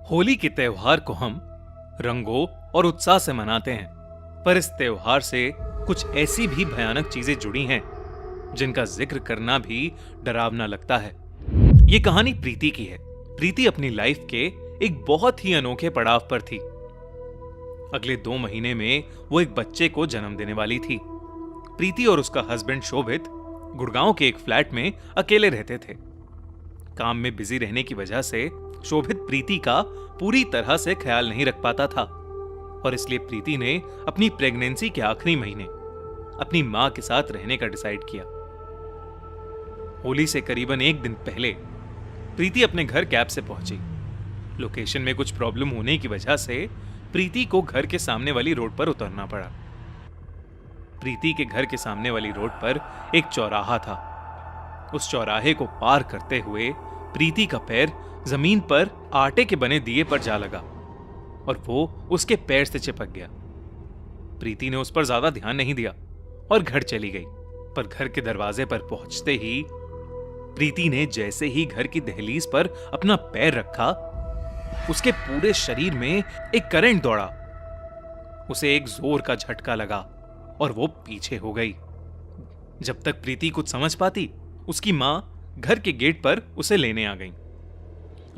होली के त्योहार को हम रंगों और उत्साह से मनाते हैं, पर इस त्योहार से कुछ ऐसी भी भयानक चीजें जुड़ी हैं जिनका जिक्र करना भी डरावना लगता है। ये कहानी प्रीति की है। प्रीति अपनी लाइफ के एक बहुत ही अनोखे पड़ाव पर थी। अगले 2 महीने में वो एक बच्चे को जन्म देने वाली थी। प्रीति और उसका हस्बैंड शोभित गुड़गांव के एक फ्लैट में अकेले रहते थे। काम में बिजी रहने की वजह से शोभित प्रीति का पूरी तरह से ख्याल नहीं रख पाता था और इसलिए प्रीति ने अपनी प्रेगनेंसी के आखिरी महीने अपनी मां के साथ रहने का डिसाइड किया। होली से करीबन 1 दिन पहले प्रीति अपने घर कैब से पहुंची। लोकेशन में कुछ प्रॉब्लम होने की वजह से प्रीति को घर के सामने वाली रोड पर उतरना पड़ा। प्रीति के घर के सामने वाली रोड पर एक चौराहा था। उस चौराहे को पार करते हुए प्रीति का पैर जमीन पर आटे के बने दिए पर जा लगा और वो उसके पैर से चिपक गया। प्रीति ने उस पर ज्यादा ध्यान नहीं दिया और घर चली गई। पर घर के दरवाजे पर पहुंचते ही प्रीति ने जैसे ही घर की दहलीज पर अपना पैर रखा, उसके पूरे शरीर में एक करंट दौड़ा। उसे एक जोर का झटका लगा और वो पीछे हो गई। जब तक प्रीति कुछ समझ पाती, उसकी मां घर के गेट पर उसे लेने आ गई।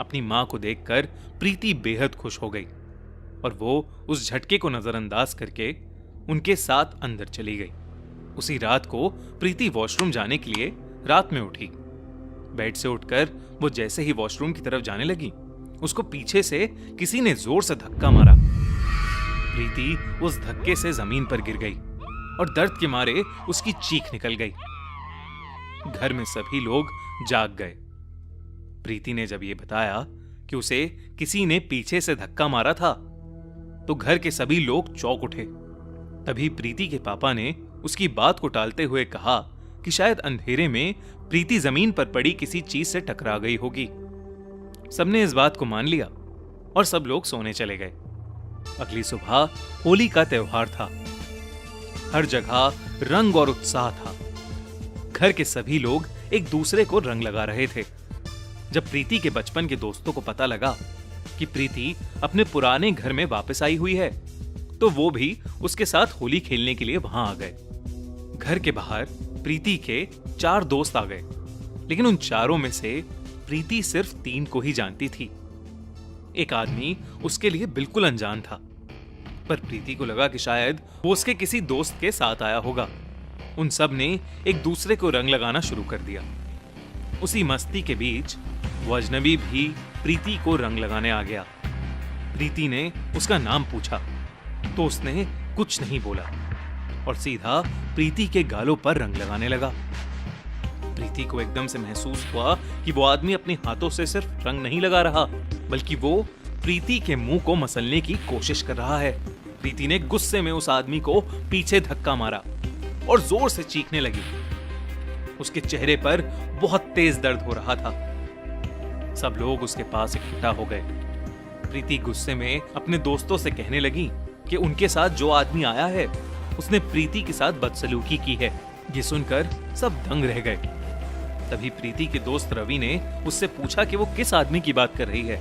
अपनी मां को देखकर प्रीति बेहद खुश हो गई और वो उस झटके को नजरअंदाज करके उनके साथ अंदर चली गई। उसी रात को प्रीति वॉशरूम जाने के लिए रात में उठी। बेड से उठकर वो जैसे ही वॉशरूम की तरफ जाने लगी, उसको पीछे से किसी ने जोर से धक्का मारा। प्रीति उस धक्के से जमीन पर गिर गई और दर्द के मारे उसकी चीख निकल गई। घर में सभी लोग जाग गए। प्रीति ने जब ये बताया कि उसे किसी ने पीछे से धक्का मारा था, तो घर के सभी लोग चौंक उठे। तभी प्रीति के पापा ने उसकी बात को टालते हुए कहा कि शायद अंधेरे में प्रीति जमीन पर पड़ी किसी चीज से टकरा गई होगी। सबने इस बात को मान लिया और सब लोग सोने चले गए। अगली सुबह होली का त्योहार था। हर जगह रंग और उत्साह था। घर के सभी लोग एक दूसरे को रंग लगा रहे थे। जब प्रीति के बचपन के दोस्तों को पता लगा कि प्रीति अपने पुराने घर में वापस आई हुई है, तो वो भी उसके साथ होली खेलने के लिए वहां आ गए। घर के बाहर प्रीति के 4 दोस्त आ गए, लेकिन उन चारों में से प्रीति सिर्फ 3 को ही जानती थी। एक आदमी उसके लिए बिल्कुल अनजान था, पर प्रीति को लगा कि शायद वो उसके किसी दोस्त के साथ आया होगा। उन सब ने एक दूसरे को रंग लगाना शुरू कर दिया। उसी मस्ती के बीच वो अजनबी भी प्रीति को रंग लगाने आ गया। प्रीति ने उसका नाम पूछा तो उसने कुछ नहीं बोला और सीधा प्रीति के गालों पर रंग लगाने लगा। प्रीति को एकदम से महसूस हुआ कि वो आदमी अपने हाथों से सिर्फ रंग नहीं लगा रहा, बल्कि वो प्रीति के मुंह को मसलने की कोशिश कर रहा है। प्रीति ने गुस्से में उस आदमी को पीछे धक्का मारा और जोर से चीखने लगी। उसके चेहरे पर बहुत तेज दर्द हो रहा था। सब लोग उसके पास इकट्ठा हो गए। प्रीति गुस्से में अपने दोस्तों से कहने लगी कि उनके साथ जो आदमी आया है, उसने प्रीति के साथ बदसलूकी की है। ये सुनकर सब दंग रह गए। तभी प्रीति के दोस्त रवि ने उससे पूछा कि वो किस आदमी की बात कर रही है।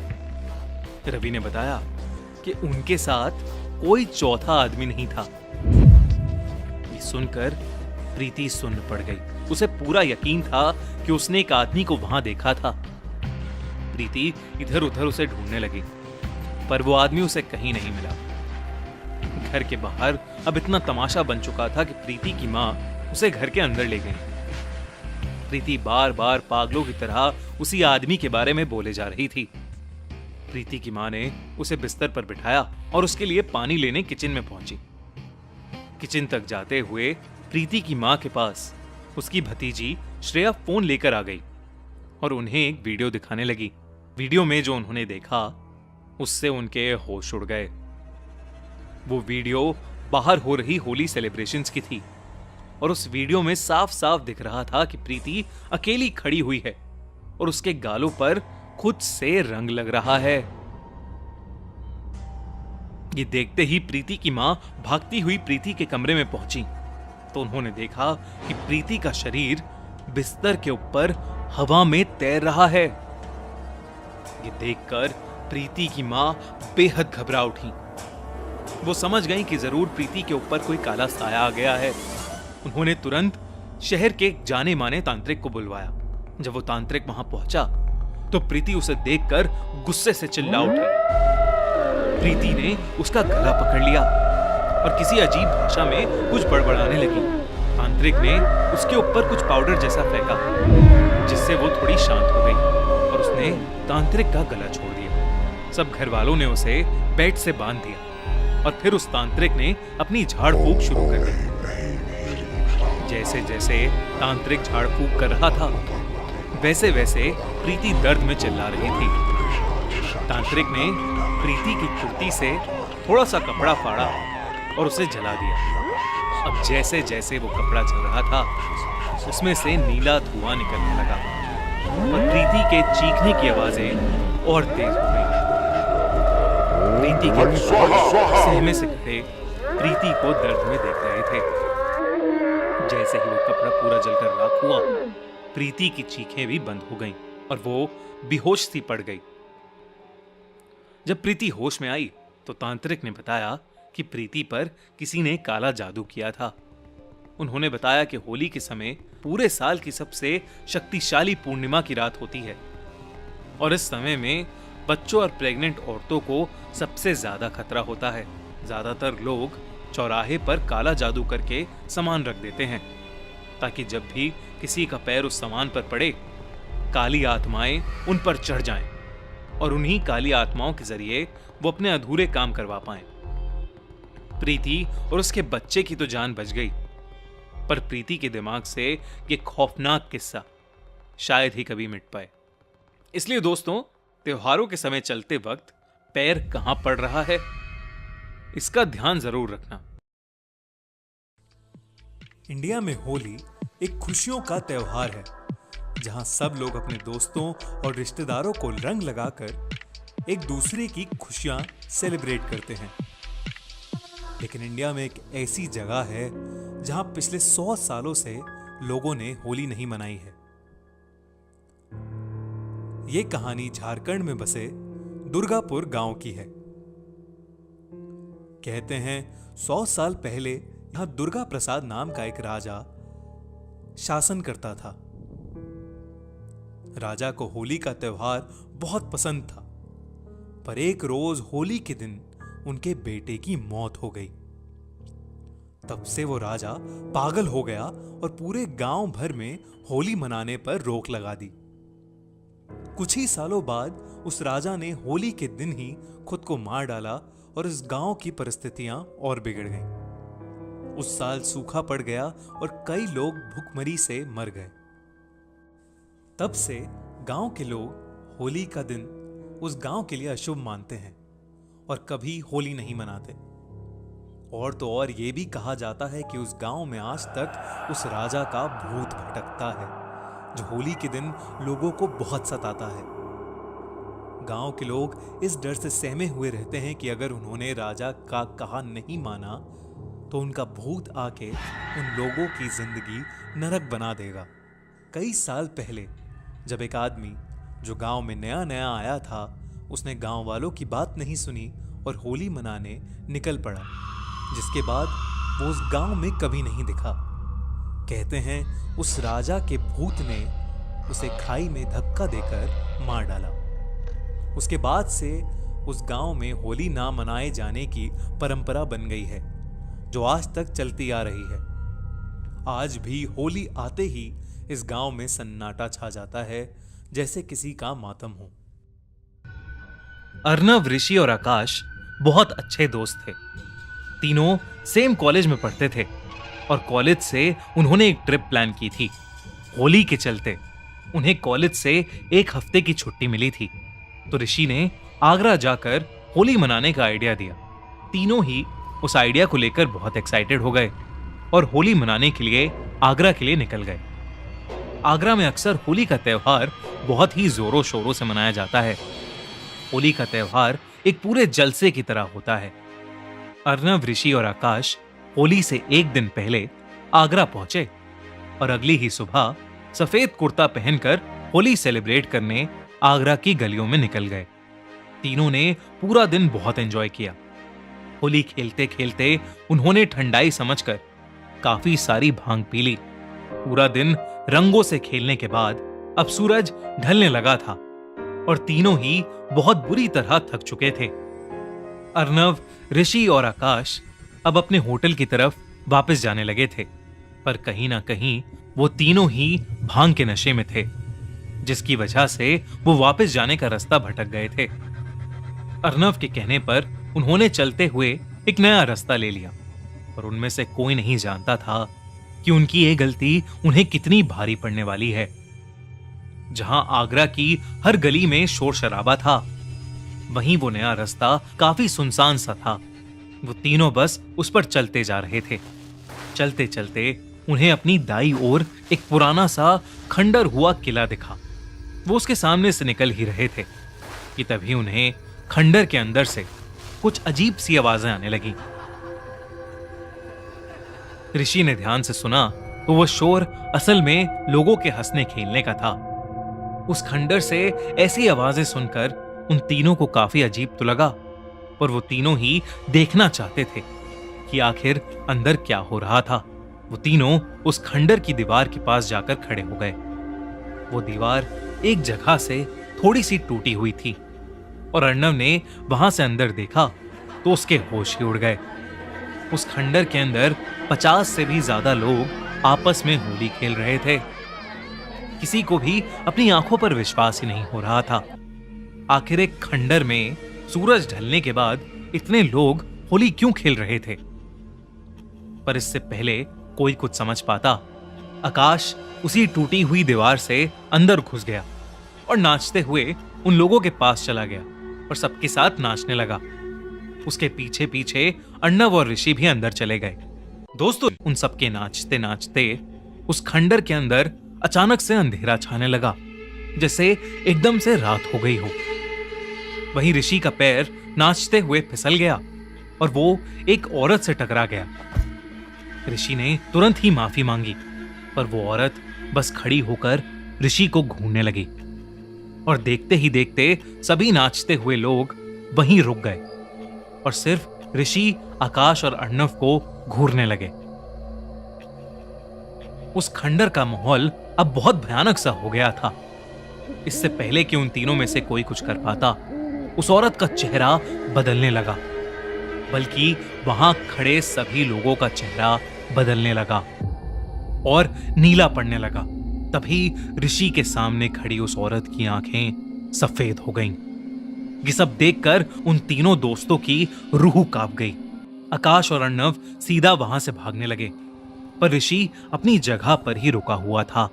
रवि ने बताया कि उनके साथ कोई चौथा आदमी नहीं था। ये सुनकर प्रीति सुन्न पड़ गई। उसे पूरा यकीन था कि उसने एक आदमी को वहां देखा था। प्रीति इधर उधर उसे ढूंढने लगी, पर वो आदमी उसे कहीं नहीं मिला। घर के बाहर अब इतना तमाशा बन चुका था कि प्रीति की मां उसे घर के अंदर ले गई। प्रीति बार बार पागलों की तरह उसी आदमी के बारे में बोले जा रही थी। प्रीति की मां ने उसे बिस्तर पर बिठाया और उसके लिए पानी लेने किचन में पहुंची। किचन तक जाते हुए प्रीति की मां के पास उसकी भतीजी श्रेया फोन लेकर आ गई और उन्हें एक वीडियो दिखाने लगी। वीडियो में जो उन्होंने देखा, उससे उनके होश उड़ गए। वो वीडियो बाहर हो रही होली सेलिब्रेशंस की थी और उस वीडियो में साफ साफ दिख रहा था कि प्रीति अकेली खड़ी हुई है और उसके गालों पर खुद से रंग लग रहा है। ये देखते ही प्रीति की मां भागती हुई प्रीति के कमरे में पहुंची तो उन्होंने देखा कि प्रीति का शरीर बिस्तर के ऊपर हवा में तैर रहा है। ये देखकर प्रीति की मां बेहद घबरा उठी। वो समझ गई कि जरूर प्रीति के ऊपर कोई काला साया आ गया है। उन्होंने तुरंत शहर के एक जाने माने तांत्रिक को बुलवाया। जब वो तांत्रिक वहां पहुंचा तो प्रीति उसे देखकर गुस्से से चिल्ला उठी। प्रीति ने उसका गला पकड़ लिया और किसी अजीब भाषा में कुछ बड़बड़ाने लगी। तांत्रिक ने उसके ऊपर कुछ पाउडर जैसा फेंका, जिससे वो थोड़ी शांत हो गई और उसने तांत्रिक का गला छोड़ दिया। सब घर वालों ने उसे बेड से बांध दिया और फिर उस तांत्रिक ने अपनी झाड़ फूंक शुरू कर दी। जैसे जैसे तांत्रिक झाड़ फूंक कर रहा था, वैसे वैसे प्रीति दर्द में चिल्ला रही थी। तांत्रिक ने प्रीति की कुर्ती से थोड़ा सा कपड़ा फाड़ा और उसे जला दिया। अब जैसे जैसे वो कपड़ा जल रहा था, उसमें से नीला धुआं निकलने लगा और प्रीति के चीखने की आवाजें और तेज हो गई। प्रीति के सहमे से खड़े प्रीति को दर्द में देख रहे थे। जैसे ही वो कपड़ा पूरा जलकर राख हुआ, प्रीति की चीखें भी बंद हो गईं और वो बेहोश सी पड़ गई। जब प्रीति होश में आई तो तांत्रिक ने बताया कि प्रीति पर किसी ने काला जादू किया था। उन्होंने बताया कि होली के समय पूरे साल की सबसे शक्तिशाली पूर्णिमा की रात होती है और इस समय में बच्चों और प्रेग्नेंट औरतों को सबसे ज्यादा खतरा होता है। ज्यादातर लोग चौराहे पर काला जादू करके सामान रख देते हैं ताकि जब भी किसी का पैर उस सामान पर पड़े, काली आत्माएं उन पर चढ़ जाएं और उन्हीं काली आत्माओं के जरिए वो अपने अधूरे काम करवा पाएं। प्रीति और उसके बच्चे की तो जान बच गई, पर प्रीति के दिमाग से ये खौफनाक किस्सा शायद ही कभी मिट पाए। इसलिए दोस्तों, त्योहारों के समय चलते वक्त पैर कहां पड़ रहा है, इसका ध्यान जरूर रखना। इंडिया में होली एक खुशियों का त्योहार है, जहां सब लोग अपने दोस्तों और रिश्तेदारों को रंग लगाकर एक दूसरे की खुशियां सेलिब्रेट करते हैं। लेकिन इंडिया में एक ऐसी जगह है जहां पिछले 100 सालों से लोगों ने होली नहीं मनाई है। यह कहानी झारखंड में बसे दुर्गापुर गांव की है। कहते हैं 100 साल पहले यहां दुर्गा प्रसाद नाम का एक राजा शासन करता था। राजा को होली का त्योहार बहुत पसंद था, पर एक रोज होली के दिन उनके बेटे की मौत हो गई। तब से वो राजा पागल हो गया और पूरे गांव भर में होली मनाने पर रोक लगा दी। कुछ ही सालों बाद उस राजा ने होली के दिन ही खुद को मार डाला और इस गांव की परिस्थितियां और बिगड़ गईं। उस साल सूखा पड़ गया और कई लोग भूखमरी से मर गए। तब से गांव के लोग होली का दिन उस गांव के लिए अशुभ मानते हैं और कभी होली नहीं मनाते। और तो और ये भी कहा जाता है कि उस गांव में आज तक उस राजा का भूत भटकता है, जो होली के दिन लोगों को बहुत सताता है। गांव के लोग इस डर से सहमे हुए रहते हैं कि अगर उन्होंने राजा का कहा नहीं माना तो उनका भूत आके उन लोगों की जिंदगी नरक बना देगा। कई साल पहले जब एक आदमी जो गांव में नया नया आया था, उसने गांव वालों की बात नहीं सुनी और होली मनाने निकल पड़ा, जिसके बाद वो उस गांव में कभी नहीं दिखा। कहते हैं उस राजा के भूत ने उसे खाई में धक्का देकर मार डाला। उसके बाद से उस गांव में होली ना मनाए जाने की परंपरा बन गई है, जो आज तक चलती आ रही है। आज भी होली आते ही इस गांव में सन्नाटा छा जाता है, जैसे किसी का मातम हो। अर्नव, ऋषि और आकाश बहुत अच्छे दोस्त थे। तीनों सेम कॉलेज में पढ़ते थे और कॉलेज से उन्होंने एक ट्रिप प्लान की थी। होली के चलते उन्हें कॉलेज से एक हफ्ते की छुट्टी मिली थी, तो ऋषि ने आगरा जाकर होली मनाने का आइडिया दिया। तीनों ही उस आइडिया को लेकर बहुत एक्साइटेड हो गए और होली मनाने के लिए आगरा के लिए निकल गए। आगरा में अक्सर होली का त्योहार बहुत ही जोरों शोरों से मनाया जाता है। होली का त्योहार एक पूरे जलसे की तरह होता है। अर्नव, ऋषि और आकाश होली से एक दिन पहले आगरा पहुंचे और अगली ही सुबह सफेद कुर्ता पहनकर होली सेलिब्रेट करने आगरा की गलियों में निकल गए। तीनों ने पूरा दिन बहुत एंजॉय किया। होली खेलते खेलते उन्होंने ठंडाई समझकर काफी सारी भांग पी ली। पूरा दिन रंगों से खेलने के बाद अब सूरज ढलने लगा था और तीनों ही बहुत बुरी तरह थक चुके थे। अर्नव, ऋषि और आकाश अब अपने होटल की तरफ वापस जाने लगे थे, पर कहीं ना कहीं वो तीनों ही भांग के नशे में थे, जिसकी वजह से वो वापस जाने का रास्ता भटक गए थे। अर्नव के कहने पर उन्होंने चलते हुए एक नया रास्ता ले लिया, पर उनमें से कोई नहीं जानता था कि उनकी ये गलती उन्हें कितनी भारी पड़ने वाली है। जहां आगरा की हर गली में शोर शराबा था, वहीं वो नया रास्ता काफी सुनसान सा था। वो तीनों बस उस पर चलते जा रहे थे। चलते चलते उन्हें अपनी दाईं ओर एक पुराना सा खंडर हुआ किला दिखा। वो उसके सामने से निकल ही रहे थे कि तभी उन्हें खंडर के अंदर से कुछ अजीब सी आवाजें आने लगी। ऋषि ने ध्यान से सुना तो वो शोर असल में लोगों के हंसने खेलने का था। उस खंडर से ऐसी आवाजें सुनकर उन तीनों को काफी अजीब तो लगा, पर वो तीनों ही देखना चाहते थे कि आखिर अंदर क्या हो रहा था। वो तीनों उस खंडर की दीवार के पास जाकर खड़े हो गए। वो दीवार एक जगह से थोड़ी सी टूटी हुई थी और अर्णव ने वहां से अंदर देखा तो उसके होश ही उड़ गए। उस खंडर के अंदर 50 से भी ज्यादा लोग आपस में होली खेल रहे थे। किसी को भी अपनी आंखों पर विश्वास ही नहीं हो रहा था। आखिर एक खंडर में सूरज ढलने के बाद इतने लोग होली क्यों खेल रहे थे? पर इससे पहले कोई कुछ समझ पाता, आकाश उसी टूटी हुई दीवार से अंदर घुस गया और नाचते हुए उन लोगों के पास चला गया और सबके साथ नाचने लगा। उसके पीछे पीछे अर्णव और ऋषि भी अंदर चले गए। दोस्तों, उन सबके नाचते नाचते उस खंडर के अंदर अचानक से अंधेरा छाने लगा, जैसे एकदम से रात हो गई हो। वहीं ऋषि का पैर नाचते हुए फिसल गया और वो एक औरत से टकरा गया। ऋषि ने तुरंत ही माफी मांगी, पर वो औरत बस खड़ी होकर ऋषि को घूरने लगी और देखते ही देखते सभी नाचते हुए लोग वहीं रुक गए और सिर्फ ऋषि, आकाश और अर्णव को घूरने लगे। उस खंडर का माहौल अब बहुत भयानक सा हो गया था। इससे पहले कि उन तीनों में से कोई कुछ कर पाता, उस औरत का चेहरा बदलने लगा, बल्कि वहां खड़े सभी लोगों का चेहरा बदलने लगा और नीला पड़ने लगा। तभी ऋषि के सामने खड़ी उस औरत की आंखें सफेद हो गईं। ये सब देखकर उन तीनों दोस्तों की रूह कांप गई। आकाश और अर्णव सीधा वहां से भागने लगे, पर ऋषि अपनी जगह पर ही रुका हुआ था।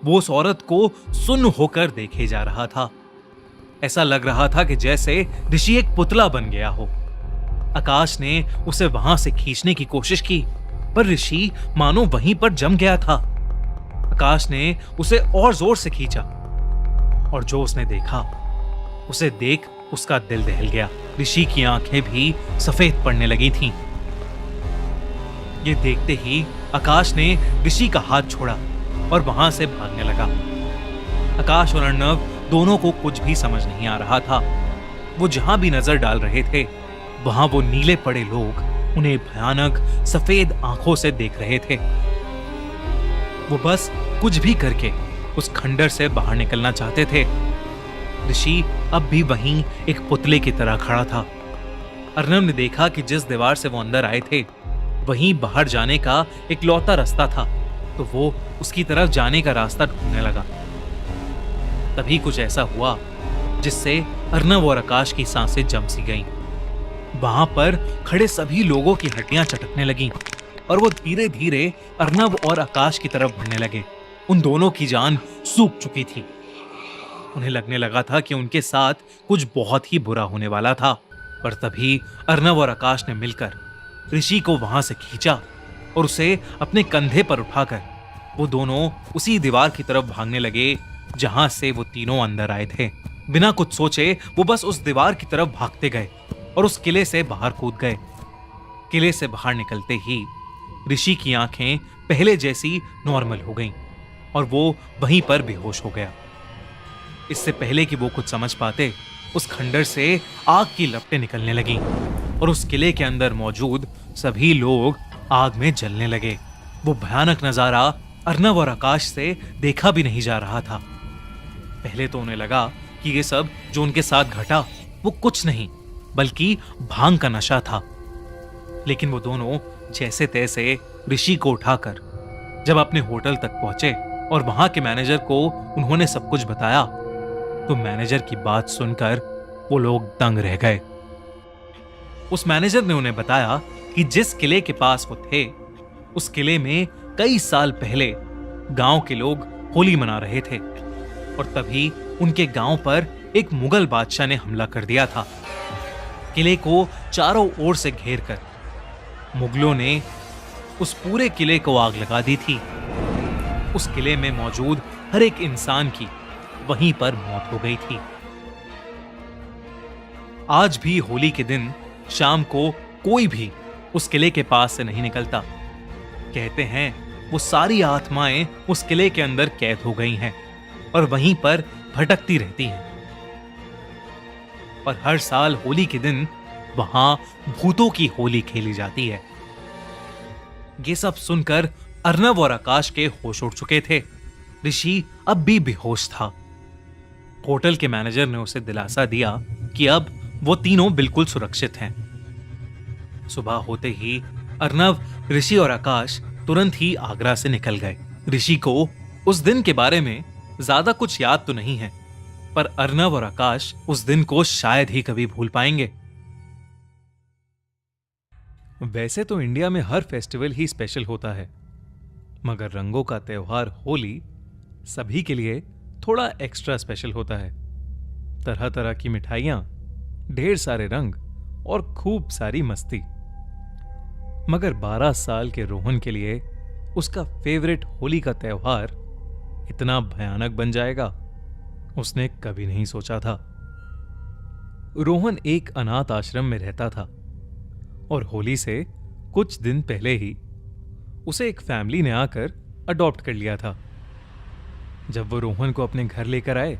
वो उस औरत को सुन्न होकर देखे जा रहा था। ऐसा लग रहा था कि जैसे ऋषि एक पुतला बन गया हो। आकाश ने उसे वहां से खींचने की कोशिश की, पर ऋषि मानो वहीं पर जम गया था। आकाश ने उसे और जोर से खींचा और जो उसने देखा, उसे देख उसका दिल दहल गया। ऋषि की आंखें भी सफेद पड़ने लगी थीं। ये देखते ही आकाश ने ऋषि का हाथ छोड़ा और वहां से भागने लगा। आकाश और अर्णव दोनों को कुछ भी समझ नहीं आ रहा था। वो जहां भी नजर डाल रहे थे, वहां वो नीले पड़े लोग उन्हें भयानक सफेद आंखों से देख रहे थे। वो बस कुछ भी करके उस खंडर से बाहर निकलना चाहते थे। ऋषि अब भी वहीं एक पुतले की तरह खड़ा था। अर्णव ने देखा कि जिस दीवार से वो अंदर आए थे, वहीं बाहर जाने का एक लौता रास्ता था, तो वो उसकी तरफ जाने का रास्ता ढूंढने लगा। तभी कुछ ऐसा हुआ जिससे अर्णव और आकाश की सांसें जम सी गईं। वहां पर खड़े सभी लोगों की हड्डियां चटकने लगीं और वो धीरे धीरे अर्णव और आकाश की तरफ बढ़ने लगे। उन दोनों की जान सूख चुकी थी। उन्हें लगने लगा था कि उनके साथ कुछ बहुत ही बुरा होने वाला था, पर तभी अर्णव और आकाश ने मिलकर ऋषि को वहां से खींचा और उसे अपने कंधे पर उठाकर वो दोनों उसी दीवार की तरफ भागने लगे जहां से वो तीनों अंदर आए थे। बिना कुछ सोचे वो बस उस दीवार की तरफ भागते गए और उस किले से बाहर कूद गए। किले से बाहर निकलते ही ऋषि की आंखें पहले जैसी नॉर्मल हो गईं और वो वहीं पर बेहोश हो गया। इससे पहले कि वो कुछ समझ पाते, उस खंडर से आग की लपटें निकलने लगीं और उस किले के अंदर मौजूद सभी लोग आग में जलने लगे। वो भयानक नजारा अर्नव और आकाश से देखा भी नहीं जा रहा था। पहले तो उन्हें लगा कि ये सब जो उनके साथ घटा वो कुछ नहीं बल्कि भांग का नशा था। लेकिन वो दोनों जैसे तैसे ऋषि को उठाकर जब अपने होटल तक पहुंचे और वहां के मैनेजर को उन्होंने सब कुछ बताया, तो मैनेजर की बात सुनकर वो लोग दंग रह गए। उस मैनेजर ने उन्हें बताया कि जिस किले के पास वो थे, उस किले में कई साल पहले गांव के लोग होली मना रहे थे और तभी उनके गांव पर एक मुगल बादशाह ने हमला कर दिया था। किले को चारों ओर से घेरकर मुगलों ने उस पूरे किले को आग लगा दी थी। उस किले में मौजूद हर एक इंसान की वहीं पर मौत हो गई थी। आज भी होली के दिन शाम को कोई भी उस किले के पास से नहीं निकलता। कहते हैं वो सारी आत्माएं उस किले के अंदर कैद हो गई हैं और वहीं पर भटकती रहती हैं। और हर साल होली के दिन वहां भूतों की होली खेली जाती है। ये सब सुनकर अर्नव और आकाश के होश उड़ चुके थे। ऋषि अब भी बेहोश था। होटल के मैनेजर ने उसे दिलासा दिया कि अब वो तीनों बिल्कुल सुरक्षित हैं। सुबह होते ही अर्नव, ऋषि और आकाश तुरंत ही आगरा से निकल गए। ऋषि को उस दिन के बारे में ज्यादा कुछ याद तो नहीं है, पर अर्नव और आकाश उस दिन को शायद ही कभी भूल पाएंगे। वैसे तो इंडिया में हर फेस्टिवल ही स्पेशल होता है, मगर रंगों का त्योहार होली सभी के लिए थोड़ा एक्स्ट्रा स्पेशल होता है। तरह तरह की मिठाइयां, ढेर सारे रंग और खूब सारी मस्ती। मगर 12 साल के रोहन के लिए उसका फेवरेट होली का त्योहार इतना भयानक बन जाएगा, उसने कभी नहीं सोचा था। रोहन एक अनाथ आश्रम में रहता था और होली से कुछ दिन पहले ही उसे एक फैमिली ने आकर अडॉप्ट कर लिया था। जब वो रोहन को अपने घर लेकर आए,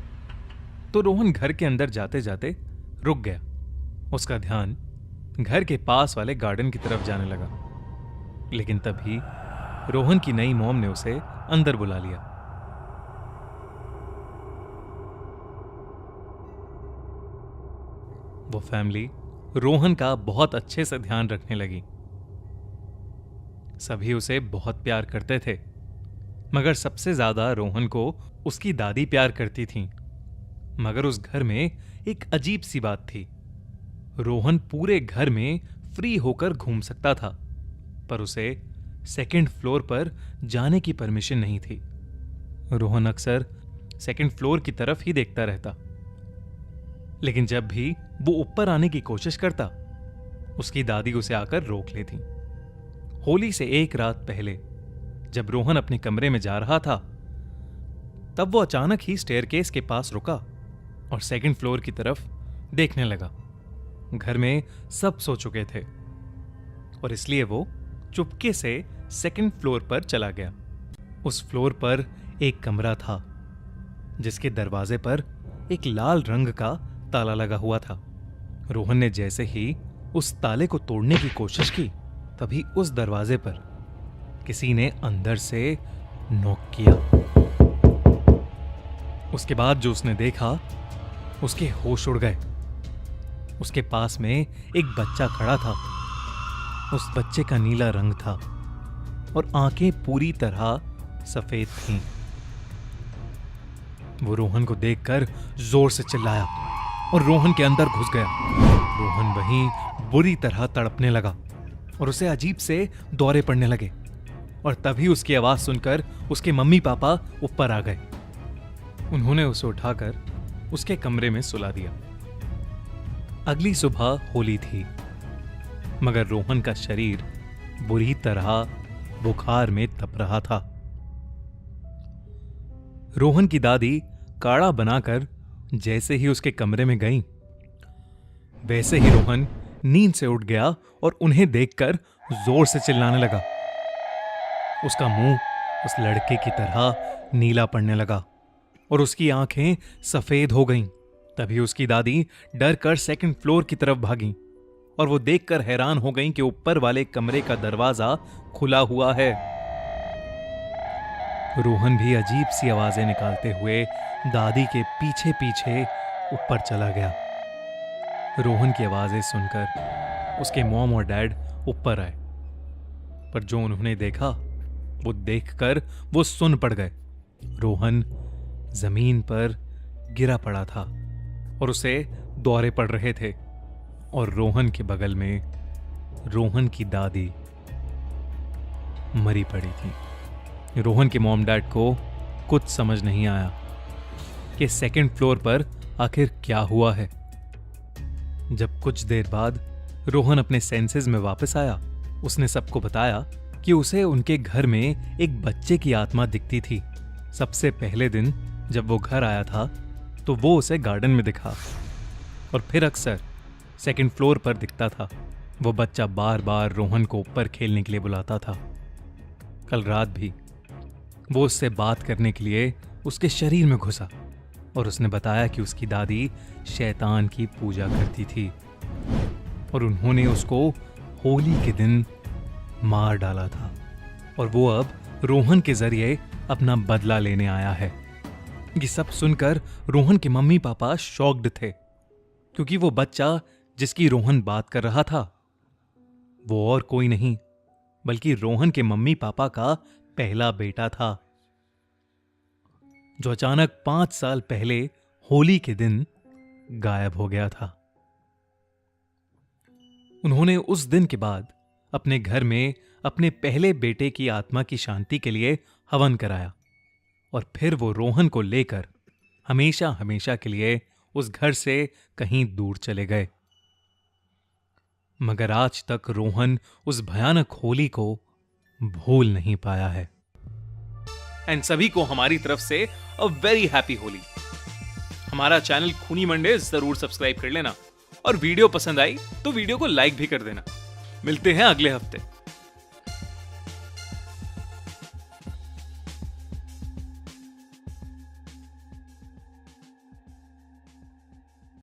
तो रोहन घर के अंदर जाते जाते रुक गया। उसका ध्यान घर के पास वाले गार्डन की तरफ जाने लगा, लेकिन तभी रोहन की नई मॉम ने उसे अंदर बुला लिया। वो फैमिली रोहन का बहुत अच्छे से ध्यान रखने लगी। सभी उसे बहुत प्यार करते थे, मगर सबसे ज्यादा रोहन को उसकी दादी प्यार करती थीं। मगर उस घर में एक अजीब सी बात थी। रोहन पूरे घर में फ्री होकर घूम सकता था, पर उसे सेकंड फ्लोर पर जाने की परमिशन नहीं थी। रोहन अक्सर सेकंड फ्लोर की तरफ ही देखता रहता, लेकिन जब भी वो ऊपर आने की कोशिश करता, उसकी दादी उसे आकर रोक लेती। होली से एक रात पहले जब रोहन अपने कमरे में जा रहा था, तब वो अचानक ही स्टेयरकेस के पास रुका और सेकंड फ्लोर की तरफ देखने लगा। घर में सब सो चुके थे और इसलिए वो चुपके से सेकंड फ्लोर पर चला गया। उस फ्लोर पर एक कमरा था जिसके दरवाजे पर एक लाल रंग का ताला लगा हुआ था। रोहन ने जैसे ही उस ताले को तोड़ने की कोशिश की, तभी उस दरवाजे पर किसी ने अंदर से नॉक किया। उसके बाद जो उसने देखा, उसके होश उड़ गए। उसके पास में एक बच्चा खड़ा था। उस बच्चे का नीला रंग था और आंखें पूरी तरह सफेद थीं। वो रोहन को देखकर जोर से चिल्लाया और रोहन के अंदर घुस गया। रोहन वहीं बुरी तरह तड़पने लगा और उसे अजीब से दौरे पड़ने लगे। और तभी उसकी आवाज सुनकर उसके मम्मी पापा ऊपर आ गए। उन्होंने उसे उठाकर उसके कमरे में सुला दिया। अगली सुबह होली थी, मगर रोहन का शरीर बुरी तरह बुखार में तप रहा था। रोहन की दादी काढ़ा बनाकर जैसे ही उसके कमरे में गई, वैसे ही रोहन नींद से उठ गया और उन्हें देखकर जोर से चिल्लाने लगा। उसका मुंह उस लड़के की तरह नीला पड़ने लगा और उसकी आंखें सफेद हो गईं तभी उसकी दादी डर कर सेकंड फ्लोर की तरफ भागी और वो देखकर हैरान हो गईं कि ऊपर वाले कमरे का दरवाजा खुला हुआ है। रोहन भी अजीब सी आवाजें निकालते हुए दादी के पीछे पीछे ऊपर चला गया। रोहन की आवाजें सुनकर उसके मॉम और डैड ऊपर आए, पर जो उन्होंने देखा वो देखकर वो सुन पड़ गए। रोहन जमीन पर गिरा पड़ा था और उसे दौरे पड़ रहे थे और रोहन के बगल में रोहन की दादी मरी पड़ी थी। रोहन के मॉम डैड को कुछ समझ नहीं आया कि सेकंड फ्लोर पर आखिर क्या हुआ है। जब कुछ देर बाद रोहन अपने सेंसेस में वापस आया, उसने सबको बताया कि उसे उनके घर में एक बच्चे की आत्मा दिखती थी। सबसे पहले दिन जब वो घर आया था तो वो उसे गार्डन में दिखा और फिर अक्सर सेकंड फ्लोर पर दिखता था। वो बच्चा बार बार रोहन को ऊपर खेलने के लिए बुलाता था। कल रात भी वो उससे बात करने के लिए उसके शरीर में घुसा और उसने बताया कि उसकी दादी शैतान की पूजा करती थी और उन्होंने उसको होली के दिन मार डाला था और वो अब रोहन के जरिए अपना बदला लेने आया है। ये सब सुनकर रोहन के मम्मी पापा शॉक्ड थे, क्योंकि वो बच्चा जिसकी रोहन बात कर रहा था वो और कोई नहीं बल्कि रोहन के मम्मी पापा का पहला बेटा था, जो अचानक 5 साल पहले होली के दिन गायब हो गया था। उन्होंने उस दिन के बाद अपने घर में अपने पहले बेटे की आत्मा की शांति के लिए हवन कराया और फिर वो रोहन को लेकर हमेशा हमेशा के लिए उस घर से कहीं दूर चले गए। मगर आज तक रोहन उस भयानक होली को भूल नहीं पाया है। एंड सभी को हमारी तरफ से अ वेरी हैप्पी होली। हमारा चैनल खूनी मंडे जरूर सब्सक्राइब कर लेना और वीडियो पसंद आई तो वीडियो को लाइक भी कर देना। मिलते हैं अगले हफ्ते।